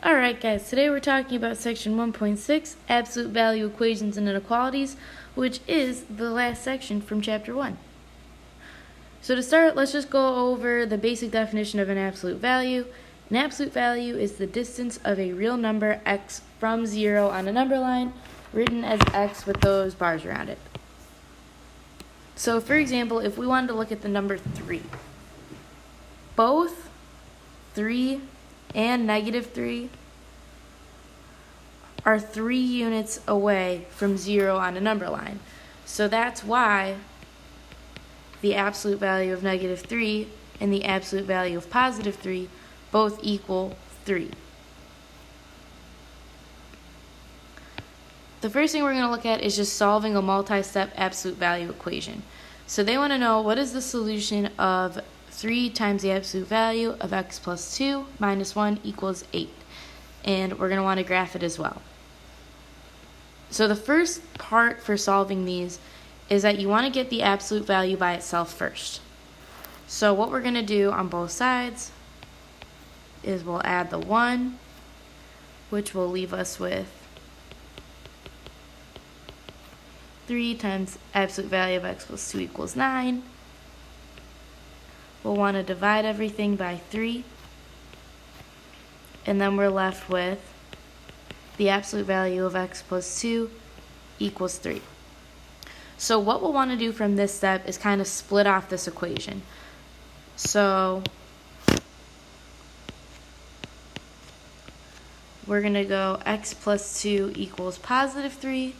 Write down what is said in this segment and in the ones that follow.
Alright guys, today we're talking about section 1.6, absolute value equations and inequalities, which is the last section from chapter 1. So to start, let's just go over the basic definition of an absolute value. An absolute value is the distance of a real number x from 0 on a number line, written as x with those bars around it. So for example, if we wanted to look at the number 3, both 3 and -3 are 3 units away from 0 on a number line. So that's why the absolute value of -3 and the absolute value of +3 both equal 3. The first thing we're going to look at is just solving a multi-step absolute value equation. So they want to know, what is the solution of 3 times the absolute value of x plus 2 minus 1 equals 8. And we're going to want to graph it as well. So the first part for solving these is that you want to get the absolute value by itself first. So what we're going to do on both sides is we'll add the 1, which will leave us with 3 times absolute value of x plus 2 equals 9. We'll want to divide everything by 3, and then we're left with the absolute value of x plus 2 equals 3. So what we'll want to do from this step is kind of split off this equation. So we're going to go x plus 2 equals +3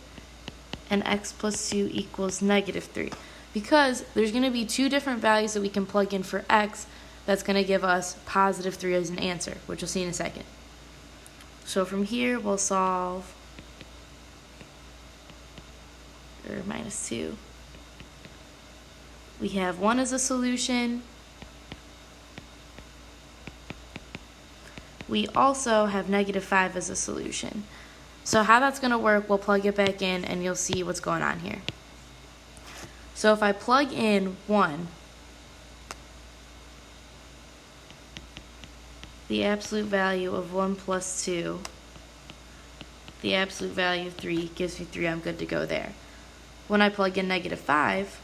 and x plus 2 equals -3. Because there's going to be 2 different values that we can plug in for x that's going to give us +3 as an answer, which we'll see in a second. So from here we'll solve, or -2. We have 1 as a solution. We also have -5 as a solution. So how that's going to work, we'll plug it back in and you'll see what's going on here. So if I plug in 1, the absolute value of 1 plus 2, the absolute value of 3 gives me 3, I'm good to go there. When I plug in -5,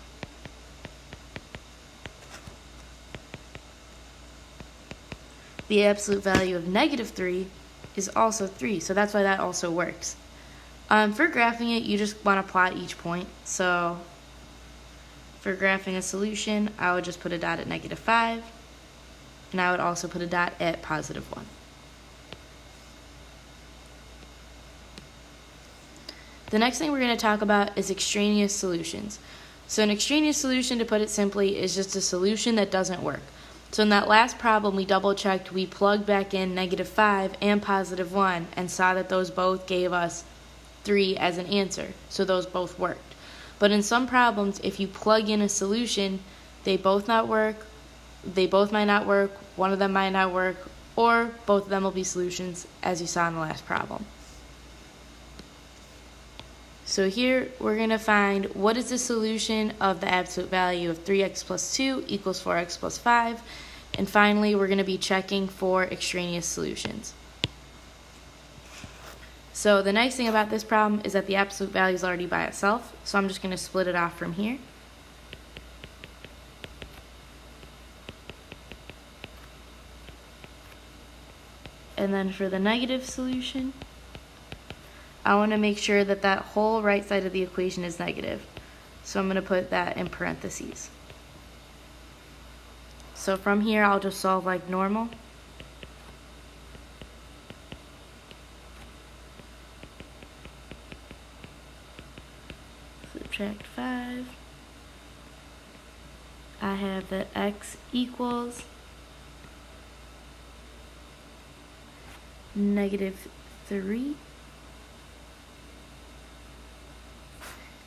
the absolute value of -3 is also 3, so that's why that also works. For graphing it, you just want to plot each point. So for graphing a solution, I would just put a dot at -5, and I would also put a dot at +1. The next thing we're going to talk about is extraneous solutions. So an extraneous solution, to put it simply, is just a solution that doesn't work. So in that last problem, we double-checked, we plugged back in -5 and +1 and saw that those both gave us 3 as an answer. So those both worked. But in some problems, if you plug in a solution, they both might not work, one of them might not work, or both of them will be solutions, as you saw in the last problem. So here we're going to find what is the solution of the absolute value of 3x plus 2 equals 4x plus 5. And finally, we're going to be checking for extraneous solutions. So the nice thing about this problem is that the absolute value is already by itself. So I'm just going to split it off from here. And then for the negative solution, I want to make sure that that whole right side of the equation is negative. So I'm going to put that in parentheses. So from here, I'll just solve like normal. Subtract 5. I have that x equals -3.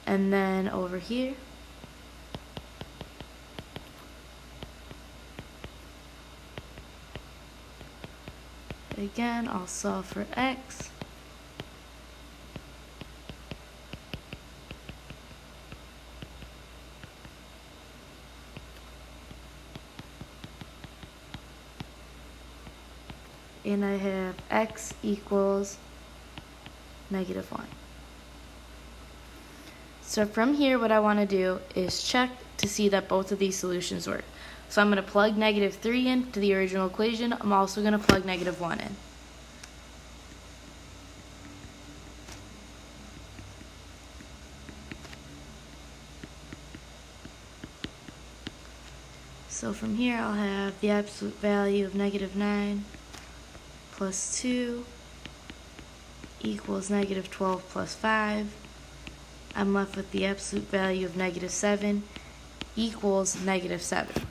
And then over here, again, I'll solve for x. and I have x equals negative 1. So from here, what I want to do is check to see that both of these solutions work. So I'm going to plug negative 3 into the original equation. I'm also going to plug negative 1 in. So from here, I'll have the absolute value of negative 9 plus 2 equals negative 12 plus 5. I'm left with the absolute value of negative 7 equals negative 7.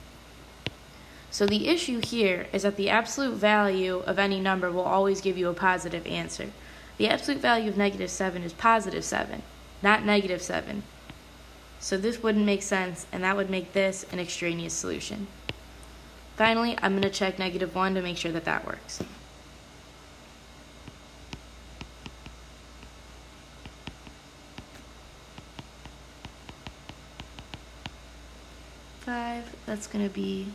So the issue here is that the absolute value of any number will always give you a positive answer. The absolute value of negative 7 is positive 7, not negative 7. So this wouldn't make sense, and that would make this an extraneous solution. Finally, I'm going to check negative 1 to make sure that that works. That's going to be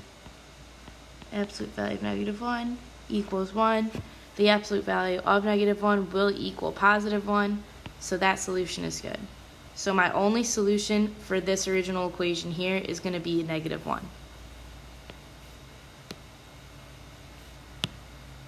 absolute value of negative 1 equals 1. The absolute value of negative 1 will equal positive 1, so that solution is good. So my only solution for this original equation here is going to be negative 1.